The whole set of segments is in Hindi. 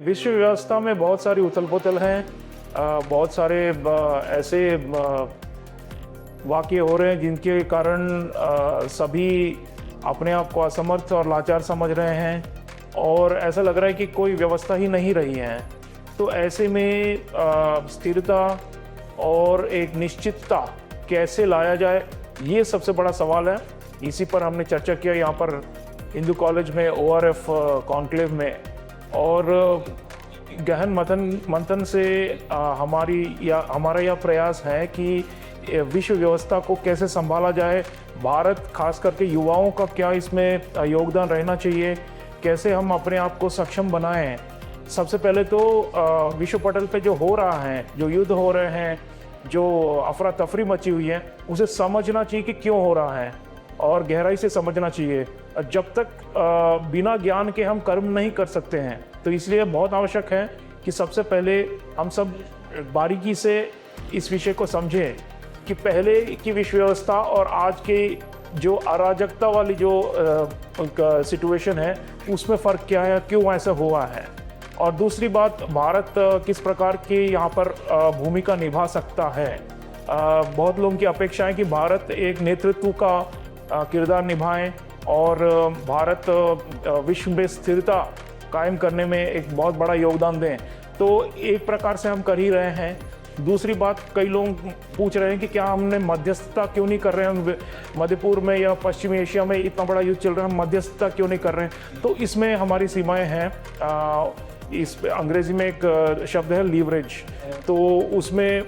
विश्व व्यवस्था में बहुत सारी उथल-पुथल हैं। बहुत सारे ऐसे वाक़ये हो रहे हैं जिनके कारण सभी अपने आप को असमर्थ और लाचार समझ रहे हैं और ऐसा लग रहा है कि कोई व्यवस्था ही नहीं रही है। तो ऐसे में स्थिरता और एक निश्चितता कैसे लाया जाए, ये सबसे बड़ा सवाल है। इसी पर हमने चर्चा किया यहाँ पर हिंदू कॉलेज में ORF कॉन्क्लेव में, और गहन मंथन से हमारा यह प्रयास है कि विश्व व्यवस्था को कैसे संभाला जाए, भारत खास करके युवाओं का क्या इसमें योगदान रहना चाहिए, कैसे हम अपने आप को सक्षम बनाएं। सबसे पहले तो विश्व पटल पे जो हो रहा है, जो युद्ध हो रहे हैं, जो अफरा तफरी मची हुई है, उसे समझना चाहिए कि क्यों हो रहा है और गहराई से समझना चाहिए। जब तक बिना ज्ञान के हम कर्म नहीं कर सकते हैं, तो इसलिए बहुत आवश्यक है कि सबसे पहले हम सब बारीकी से इस विषय को समझें कि पहले की विश्व व्यवस्था और आज की जो अराजकता वाली जो सिचुएशन है, उसमें फ़र्क क्या है, क्यों ऐसा हुआ है। और दूसरी बात, भारत किस प्रकार की यहाँ पर भूमिका निभा सकता है। बहुत लोगों की अपेक्षा है कि भारत एक नेतृत्व का किरदार निभाएं और भारत विश्व में स्थिरता कायम करने में एक बहुत बड़ा योगदान दें। तो एक प्रकार से हम कर ही रहे हैं। दूसरी बात, कई लोग पूछ रहे हैं कि क्या हमने मध्यस्थता क्यों नहीं कर रहे हैं, मध्य पूर्व में या पश्चिमी एशिया में इतना बड़ा युद्ध चल रहा है, हम मध्यस्थता क्यों नहीं कर रहे हैं। तो इसमें हमारी सीमाएं हैं। इस अंग्रेजी में एक शब्द है लीवरेज, तो उसमें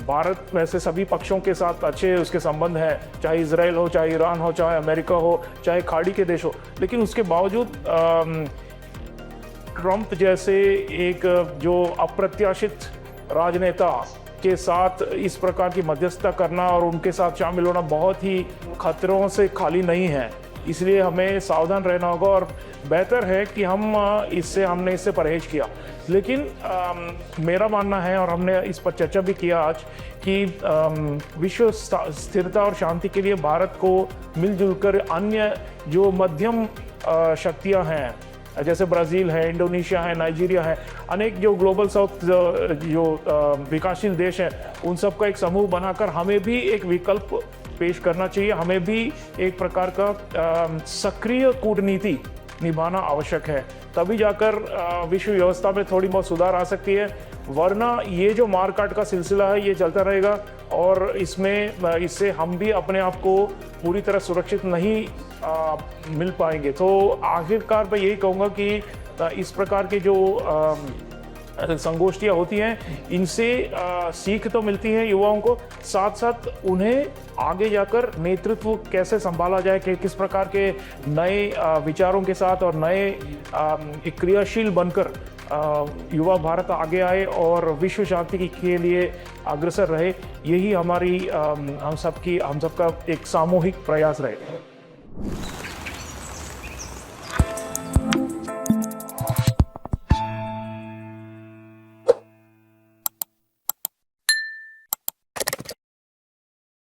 भारत वैसे सभी पक्षों के साथ अच्छे उसके संबंध हैं, चाहे इजराइल हो, चाहे ईरान हो, चाहे अमेरिका हो, चाहे खाड़ी के देश हो, लेकिन उसके बावजूद ट्रंप जैसे एक जो अप्रत्याशित राजनेता के साथ इस प्रकार की मध्यस्थता करना और उनके साथ शामिल होना बहुत ही खतरों से खाली नहीं है। इसलिए हमें सावधान रहना होगा और बेहतर है कि हमने इससे परहेज किया। लेकिन मेरा मानना है, और हमने इस पर चर्चा भी किया आज, कि विश्व स्थिरता और शांति के लिए भारत को मिलजुल कर अन्य जो मध्यम शक्तियां हैं, जैसे ब्राज़ील है, इंडोनेशिया है, नाइजीरिया है, अनेक जो ग्लोबल साउथ जो विकासशील देश हैं, उन सब का एक समूह बनाकर हमें भी एक विकल्प पेश करना चाहिए। हमें भी एक प्रकार का सक्रिय कूटनीति निभाना आवश्यक है, तभी जाकर विश्व व्यवस्था में थोड़ी बहुत सुधार आ सकती है। वरना ये जो मारकाट का सिलसिला है, ये चलता रहेगा और इससे हम भी अपने आप को पूरी तरह सुरक्षित नहीं मिल पाएंगे। तो आखिरकार मैं यही कहूँगा कि इस प्रकार के जो संगोष्ठियाँ होती हैं, इनसे सीख तो मिलती है युवाओं को, साथ साथ उन्हें आगे जाकर नेतृत्व कैसे संभाला जाए, कि किस प्रकार के नए विचारों के साथ और नए क्रियाशील बनकर युवा भारत आगे आए और विश्व शांति के लिए अग्रसर रहे। यही हमारी हम सबका एक सामूहिक प्रयास रहे।